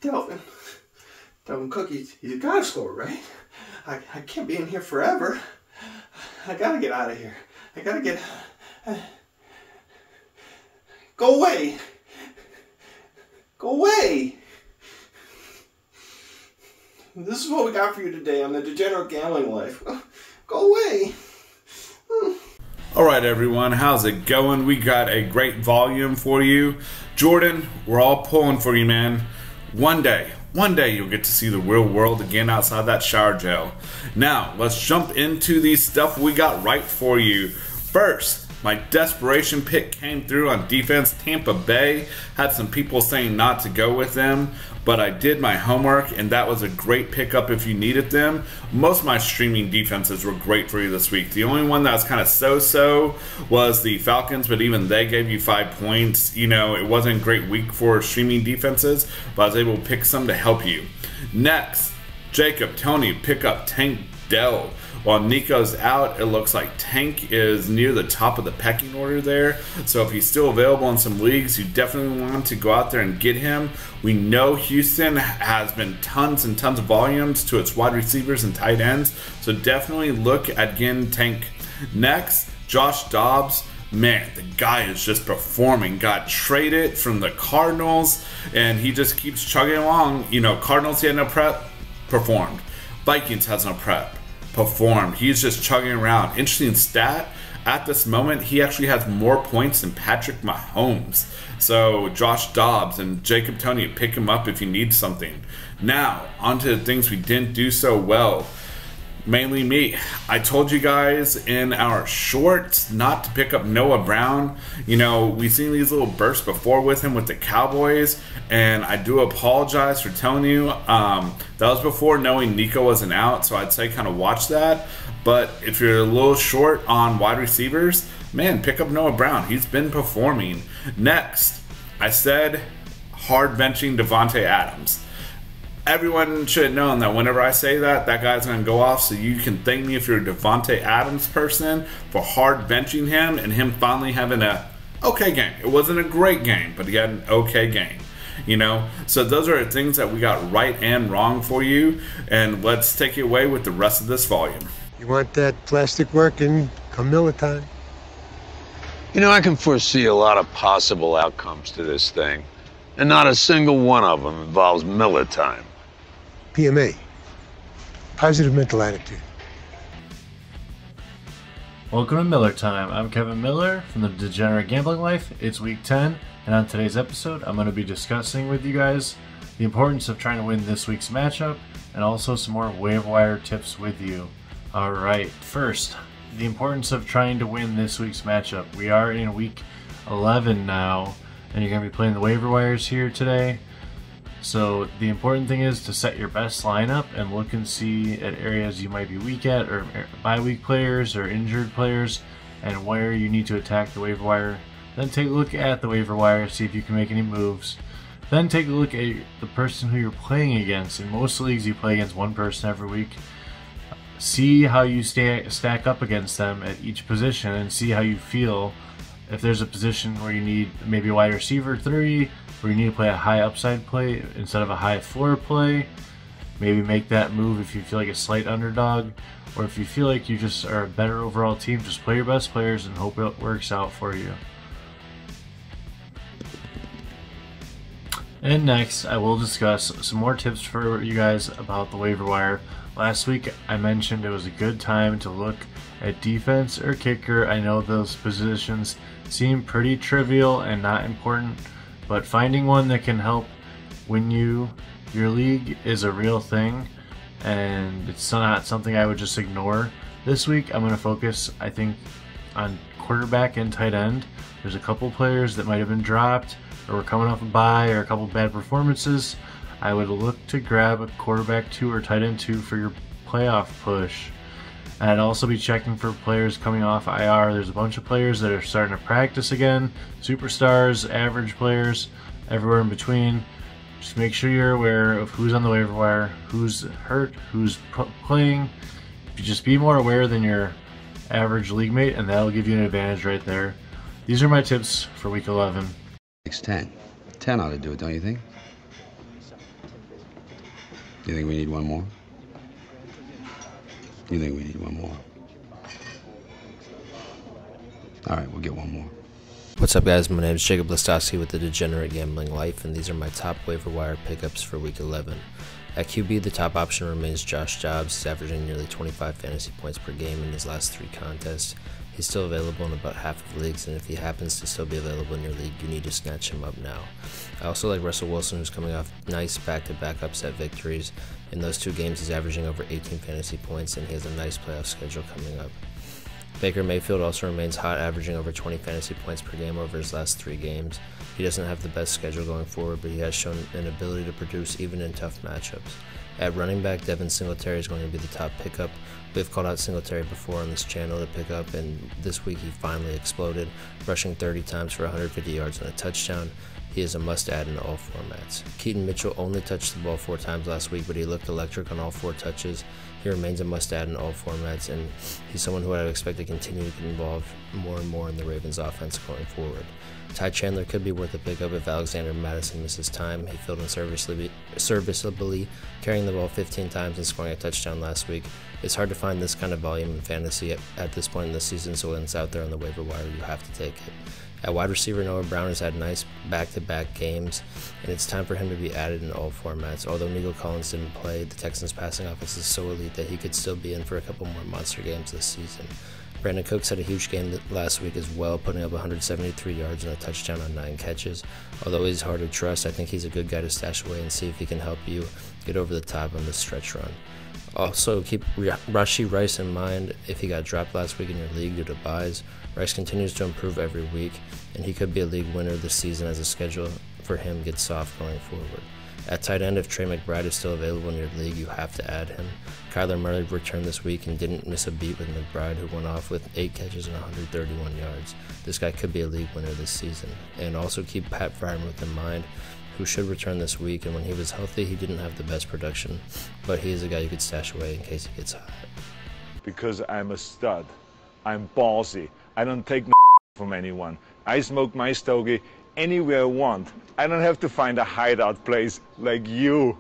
Delvin Cook, he's got to score, right? I can't be in here forever. I gotta get out of here. I gotta get... Go away! Go away! This is what we got for you today on the Degenerate Gambling Life. Go away! Alright everyone, how's it going? We got a great volume for you. Jordan, we're all pulling for you, man. One day you'll get to see the real world again outside that shower gel. Now, let's jump into the stuff we got right for you. First, my desperation pick came through on defense. Tampa Bay had some people saying not to go with them, but I did my homework, and that was a great pickup if you needed them. Most of my streaming defenses were great for you this week. The only one that was kind of so-so was the Falcons, but even they gave you 5 points. You know, it wasn't a great week for streaming defenses, but I was able to pick some to help you. Next, Jacob, Tony, pick up Tank Dell. While Nico's out, it looks like Tank is near the top of the pecking order there. So if he's still available in some leagues, you definitely want to go out there and get him. We know Houston has been tons and tons of volumes to its wide receivers and tight ends. So definitely look at getting Tank. Next, Josh Dobbs. Man, the guy is just performing. Got traded from the Cardinals, and he just keeps chugging along. You know, Cardinals, he had no prep, performed. Vikings has no prep, performed. He's just chugging around. Interesting stat, at this moment he actually has more points than Patrick Mahomes. So Josh Dobbs and Jacob Tony, pick him up if you need something. Now onto the things we didn't do so well. Mainly me. I told you guys in our shorts not to pick up Noah Brown. You know, we've seen these little bursts before with him with the Cowboys, and I do apologize for telling you. That was before knowing Nico wasn't out, so I'd say kind of watch that. But if you're a little short on wide receivers, man, pick up Noah Brown. He's been performing. Next, I said hard benching Devontae Adams. Everyone should have known that whenever I say that, that guy's going to go off. So you can thank me if you're a Devontae Adams person for hard benching him and him finally having a okay game. It wasn't a great game, but he had an okay game. You know, so those are the things that we got right and wrong for you. And let's take you away with the rest of this volume. You want that plastic working come Miller time? You know, I can foresee a lot of possible outcomes to this thing, and not a single one of them involves Miller time. PMA, positive mental attitude. Welcome to Miller Time. I'm Kevin Miller from the Degenerate Gambling Life. It's week 10, and on today's episode, I'm going to be discussing with you guys the importance of trying to win this week's matchup, and also some more waiver wire tips with you. Alright, first, the importance of trying to win this week's matchup. We are in week 11 now, and you're going to be playing the waiver wires here today. So the important thing is to set your best lineup and look and see at areas you might be weak at, or bye-week players or injured players, and where you need to attack the waiver wire. Then take a look at the waiver wire, see if you can make any moves. Then take a look at the person who you're playing against. In most leagues you play against one person every week. See how you stack up against them at each position and see how you feel. If there's a position where you need maybe a wide receiver 3, where you need to play a high upside play instead of a high floor play, maybe make that move if you feel like a slight underdog, or if you feel like you just are a better overall team, just play your best players and hope it works out for you. And next, I will discuss some more tips for you guys about the waiver wire. Last week I mentioned it was a good time to look at defense or kicker. I know those positions seem pretty trivial and not important, but finding one that can help win you your league is a real thing, and it's not something I would just ignore. This week I'm going to focus, I think, on quarterback and tight end. There's a couple players that might have been dropped or were coming off a bye or a couple bad performances. I would look to grab a quarterback 2 or tight end 2 for your playoff push. And I'd also be checking for players coming off IR. There's a bunch of players that are starting to practice again. Superstars, average players, everywhere in between. Just make sure you're aware of who's on the waiver wire, who's hurt, who's playing. Just be more aware than your average league mate, and that'll give you an advantage right there. These are my tips for week 11. Makes 10. 10 ought to do it, don't you think? You think we need one more? You think we need one more? All right, we'll get one more. What's up, guys? My name is Jacob Listowski with the Degenerate Gambling Life, and these are my top waiver wire pickups for Week 11. At QB, the top option remains Josh Jobs. He's averaging nearly 25 fantasy points per game in his last 3 contests. He's still available in about half of leagues, and if he happens to still be available in your league, you need to snatch him up now. I also like Russell Wilson, who's coming off nice back-to-back upset victories. In those 2 games, he's averaging over 18 fantasy points, and he has a nice playoff schedule coming up. Baker Mayfield also remains hot, averaging over 20 fantasy points per game over his last 3 games. He doesn't have the best schedule going forward, but he has shown an ability to produce even in tough matchups. At running back, Devin Singletary is going to be the top pickup. We've called out Singletary before on this channel to pick up, and this week he finally exploded, rushing 30 times for 150 yards and a touchdown. He is a must-add in all formats. Keaton Mitchell only touched the ball 4 times last week, but he looked electric on all 4 touches. He remains a must-add in all formats, and he's someone who I would expect to continue to get involved more and more in the Ravens' offense going forward. Ty Chandler could be worth a pickup if Alexander Madison misses time. He filled in serviceably, carrying the ball 15 times and scoring a touchdown last week. It's hard to find this kind of volume in fantasy at this point in the season, so when it's out there on the waiver wire, you have to take it. At wide receiver, Noah Brown has had nice back-to-back games, and it's time for him to be added in all formats. Although Nico Collins didn't play, the Texans' passing offense is so elite that he could still be in for a couple more monster games this season. Brandon Cooks had a huge game last week as well, putting up 173 yards and a touchdown on 9 catches. Although he's hard to trust, I think he's a good guy to stash away and see if he can help you get over the top on this stretch run. Also, keep Rashee Rice in mind. If he got dropped last week in your league due to buys, Rice continues to improve every week, and he could be a league winner this season as the schedule for him gets soft going forward. At tight end, if Trey McBride is still available in your league, you have to add him. Kyler Murray returned this week and didn't miss a beat with McBride, who went off with 8 catches and 131 yards. This guy could be a league winner this season. And also keep Pat Freiermuth in mind, who should return this week, and when he was healthy, he didn't have the best production, but he is a guy you could stash away in case he gets hot. Because I'm a stud. I'm ballsy. I don't take from anyone. I smoke my stogie anywhere I want. I don't have to find a hideout place like you.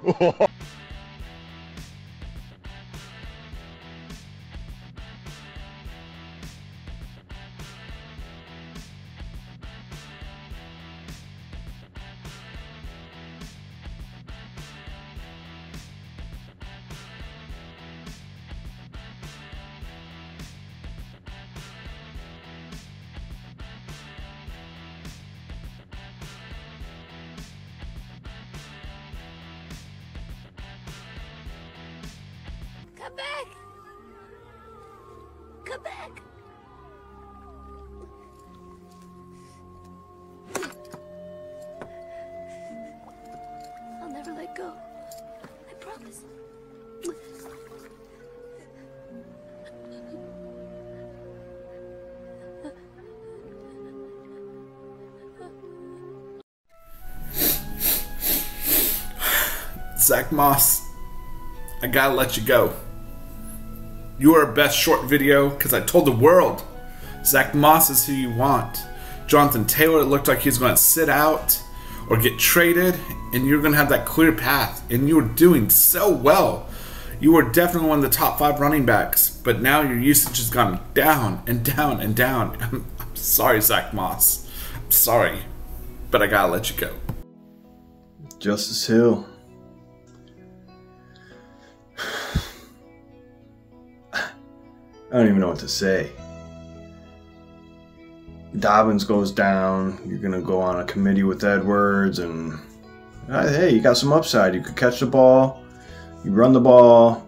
Come back! Come back! I'll never let go. I promise. Zach Moss, I gotta let you go. You are our best short video because I told the world Zach Moss is who you want. Jonathan Taylor, it looked like he was going to sit out or get traded, and you're going to have that clear path, and you were doing so well. You were definitely one of the top 5 running backs, but now your usage has gone down and down and down. I'm sorry, Zach Moss. I'm sorry, but I gotta let you go. Justice Hill. I don't even know what to say. Dobbins goes down. You're going to go on a committee with Edwards. And hey, you got some upside. You could catch the ball. You run the ball.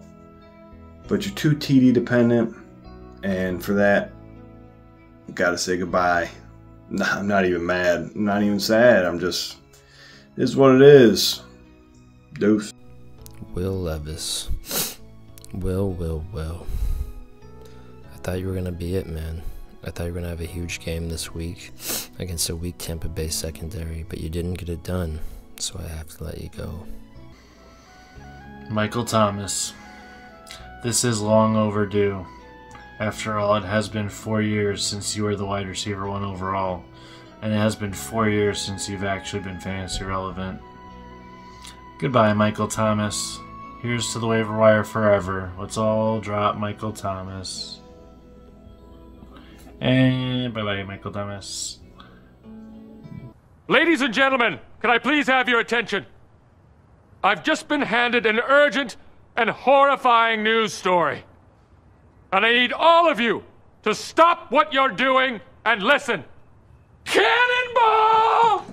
But you're too TD dependent. And for that, you got to say goodbye. I'm not even mad. I'm not even sad. I'm just, this is what it is. Deuce. Will Levis. Will. I thought you were going to be it, man. I thought you were going to have a huge game this week against a weak Tampa Bay secondary, but you didn't get it done, so I have to let you go. Michael Thomas. This is long overdue. After all, it has been 4 years since you were the wide receiver 1 overall, and it has been 4 years since you've actually been fantasy relevant. Goodbye, Michael Thomas. Here's to the waiver wire forever. Let's all drop Michael Thomas. And bye-bye, Michael Thomas. Ladies and gentlemen, can I please have your attention? I've just been handed an urgent and horrifying news story. And I need all of you to stop what you're doing and listen. Cannonball!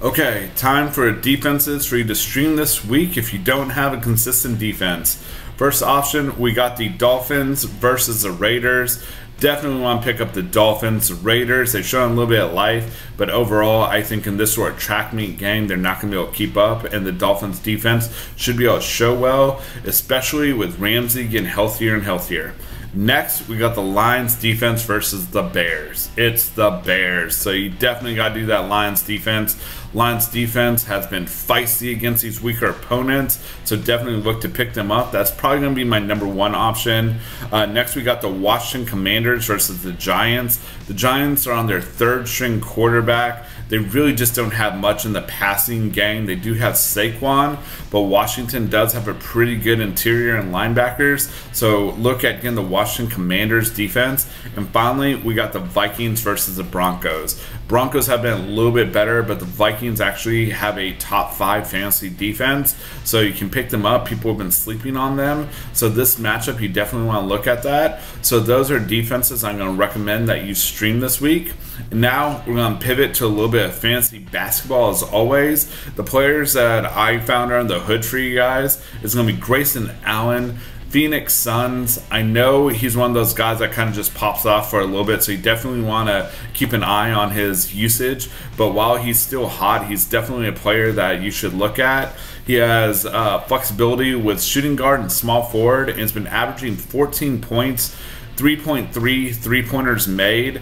Okay, time for defenses for you to stream this week if you don't have a consistent defense. First option, we got the Dolphins versus the Raiders. Definitely want to pick up the Dolphins. Raiders, they've shown a little bit of life, but overall, I think in this sort of track meet game, they're not going to be able to keep up, and the Dolphins defense should be able to show well, especially with Ramsey getting healthier and healthier. Next, we got the Lions defense versus the Bears. It's the Bears, so you definitely got to do that Lions defense. Lions defense has been feisty against these weaker opponents, so definitely look to pick them up. That's probably going to be my #1 option. Next, we got the Washington Commanders versus the Giants. The Giants are on their 3rd-string quarterback. They really just don't have much in the passing game. They do have Saquon, but Washington does have a pretty good interior and linebackers. So look at, again, the Washington Commanders defense. And finally, we got the Vikings versus the Broncos. Broncos have been a little bit better, but the Vikings actually have a top 5 fantasy defense. So you can pick them up. People have been sleeping on them. So this matchup, you definitely want to look at that. So those are defenses I'm going to recommend that you stream this week. And now we're going to pivot to a little bit of fantasy basketball as always. The players that I found under the hood for you guys is going to be Grayson Allen, Phoenix Suns. I know he's one of those guys that kind of just pops off for a little bit, so you definitely want to keep an eye on his usage. But while he's still hot, he's definitely a player that you should look at. He has flexibility with shooting guard and small forward, and has been averaging 14 points, 3.3 three-pointers made,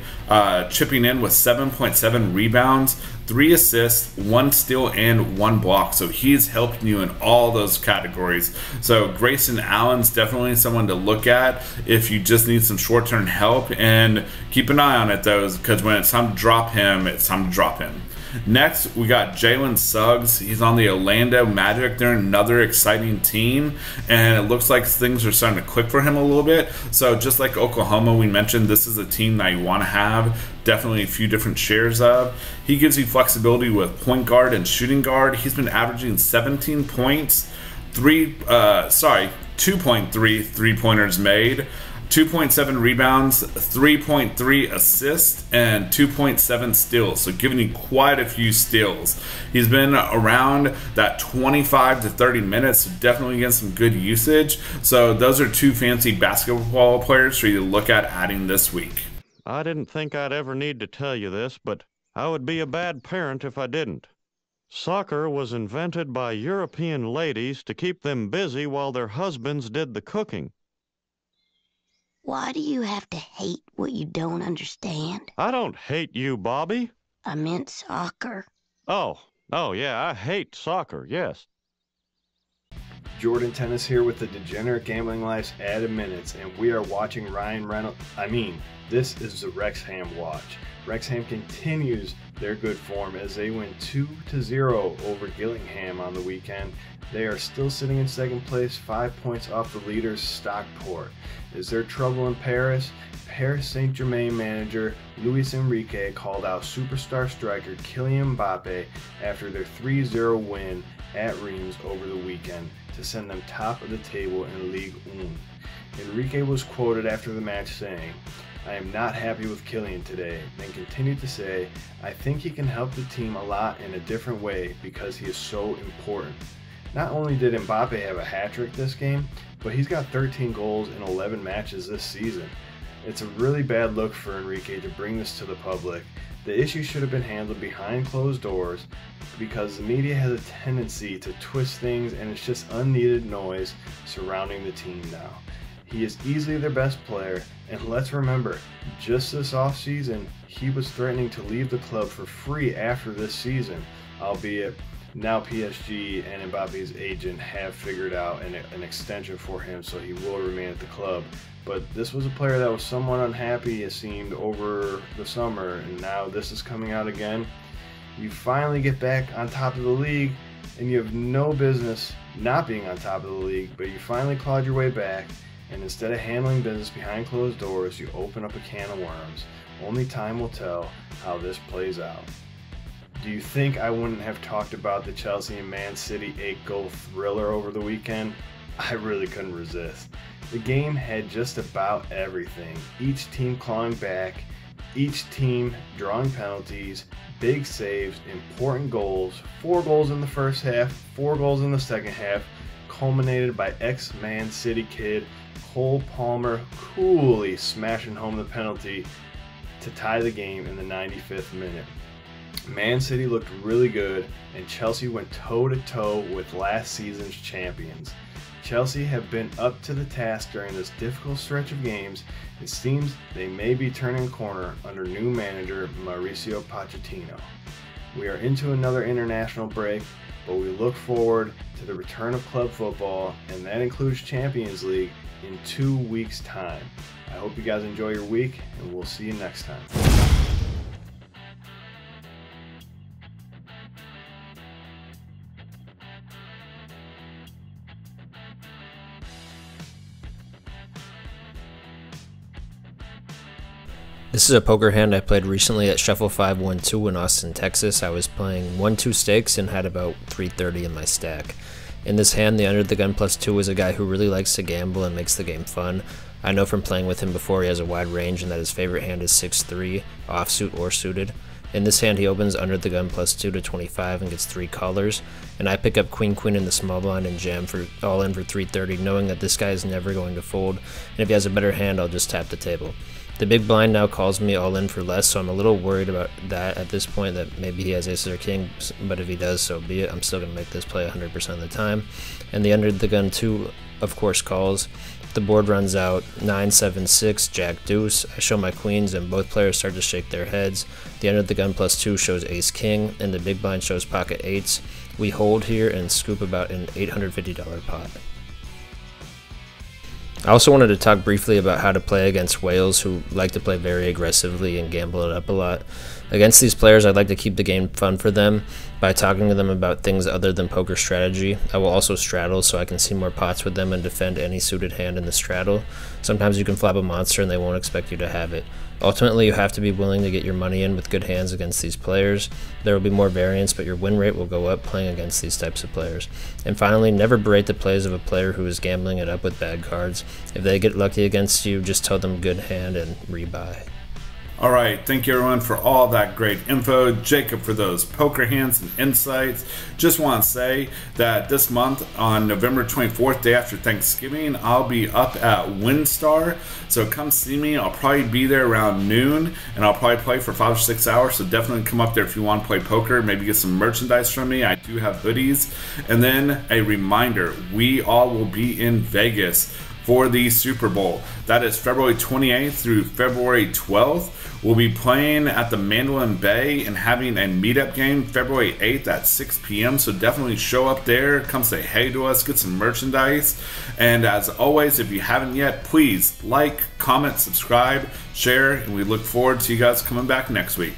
chipping in with 7.7 rebounds, 3 assists, 1 steal, and 1 block. So he's helping you in all those categories. So Grayson Allen's definitely someone to look at if you just need some short-term help. And keep an eye on it, though, because when it's time to drop him, it's time to drop him. Next, we got Jalen Suggs. He's on the Orlando Magic. They're another exciting team, and it looks like things are starting to click for him a little bit. So just like Oklahoma, we mentioned, this is a team that you want to have definitely a few different shares of. He gives you flexibility with point guard and shooting guard. He's been averaging 17 points, 2.3 three-pointers made, 2.7 rebounds, 3.3 assists, and 2.7 steals. So giving you quite a few steals. He's been around that 25 to 30 minutes, so definitely getting some good usage. So those are 2 fancy basketball players for you to look at adding this week. I didn't think I'd ever need to tell you this, but I would be a bad parent if I didn't. Soccer was invented by European ladies to keep them busy while their husbands did the cooking. Why do you have to hate what you don't understand? I don't hate you, Bobby. I meant soccer. Oh, yeah, I hate soccer, yes. Jordan Tennis here with the Degenerate Gambling Life's added minutes, and we are watching Ryan Reynolds. This is the Wrexham watch. Wrexham continues their good form as they win 2-0 over Gillingham on the weekend. They are still sitting in second place, 5 points off the leaders Stockport. Is there trouble in Paris? Paris Saint-Germain manager Luis Enrique called out superstar striker Kylian Mbappe after their 3-0 win at Reims over the weekend to send them top of the table in Ligue 1. Enrique was quoted after the match saying, "I am not happy with Kylian today," and continued to say, "I think he can help the team a lot in a different way because he is so important." Not only did Mbappe have a hat-trick this game, but he's got 13 goals in 11 matches this season. It's a really bad look for Enrique to bring this to the public. The issue should have been handled behind closed doors because the media has a tendency to twist things and it's just unneeded noise surrounding the team now. He is easily their best player, and let's remember, just this offseason, he was threatening to leave the club for free after this season, albeit now PSG and Mbappe's agent have figured out an extension for him, so he will remain at the club. But this was a player that was somewhat unhappy, it seemed, over the summer, and now this is coming out again. You finally get back on top of the league, and you have no business not being on top of the league, but you finally clawed your way back, and instead of handling business behind closed doors, you open up a can of worms. Only time will tell how this plays out. Do you think I wouldn't have talked about the Chelsea and Man City 8-goal thriller over the weekend? I really couldn't resist. The game had just about everything. Each team clawing back, each team drawing penalties, big saves, important goals, 4 goals in the first half, 4 goals in the second half, culminated by ex-Man City kid Cole Palmer coolly smashing home the penalty to tie the game in the 95th minute. Man City looked really good, and Chelsea went toe-to-toe with last season's champions. Chelsea have been up to the task during this difficult stretch of games. It seems they may be turning a corner under new manager Mauricio Pochettino. We are into another international break, but we look forward to the return of club football, and that includes Champions League, in 2 weeks' time. I hope you guys enjoy your week, and we'll see you next time. This is a poker hand I played recently at Shuffle 512 in Austin, Texas. I was playing 1-2 stakes and had about 330 in my stack. In this hand, the under the gun +2 is a guy who really likes to gamble and makes the game fun. I know from playing with him before he has a wide range and that his favorite hand is 6-3, offsuit or suited. In this hand, he opens under the gun +2 to 25 and gets 3 callers, and I pick up queen-queen in the small blind and jam for all in for 330, knowing that this guy is never going to fold, and if he has a better hand, I'll just tap the table. The big blind now calls me all in for less, so I'm a little worried about that at this point, that maybe he has ace or king, but if he does, so be it. I'm still going to make this play 100% of the time. And the under the gun 2, of course, calls. The board runs out 9, 7, 6, jack, deuce. I show my queens, and both players start to shake their heads. The under the gun +2 shows ace king, and the big blind shows pocket 8s. We hold here and scoop about an $850 pot. I also wanted to talk briefly about how to play against whales who like to play very aggressively and gamble it up a lot. Against these players, I'd like to keep the game fun for them by talking to them about things other than poker strategy. I will also straddle so I can see more pots with them and defend any suited hand in the straddle. Sometimes you can flop a monster and they won't expect you to have it. Ultimately, you have to be willing to get your money in with good hands against these players. There will be more variance, but your win rate will go up playing against these types of players. And finally, never berate the plays of a player who is gambling it up with bad cards. If they get lucky against you, just tell them good hand and rebuy. All right, thank you everyone for all that great info. Jacob for those poker hands and insights. Just want to say that this month on November 24th, day after Thanksgiving, I'll be up at WinStar. So come see me. I'll probably be there around noon, and I'll probably play for 5 or 6 hours. So definitely come up there if you want to play poker. Maybe get some merchandise from me. I do have hoodies. And then a reminder, we all will be in Vegas for the Super Bowl. That is February 28th through February 12th. We'll be playing at the Mandolin Bay and having a meetup game February 8th at 6 p.m. So definitely show up there, come say hey to us, get some merchandise. And as always, if you haven't yet, please like, comment, subscribe, share, and we look forward to you guys coming back next week.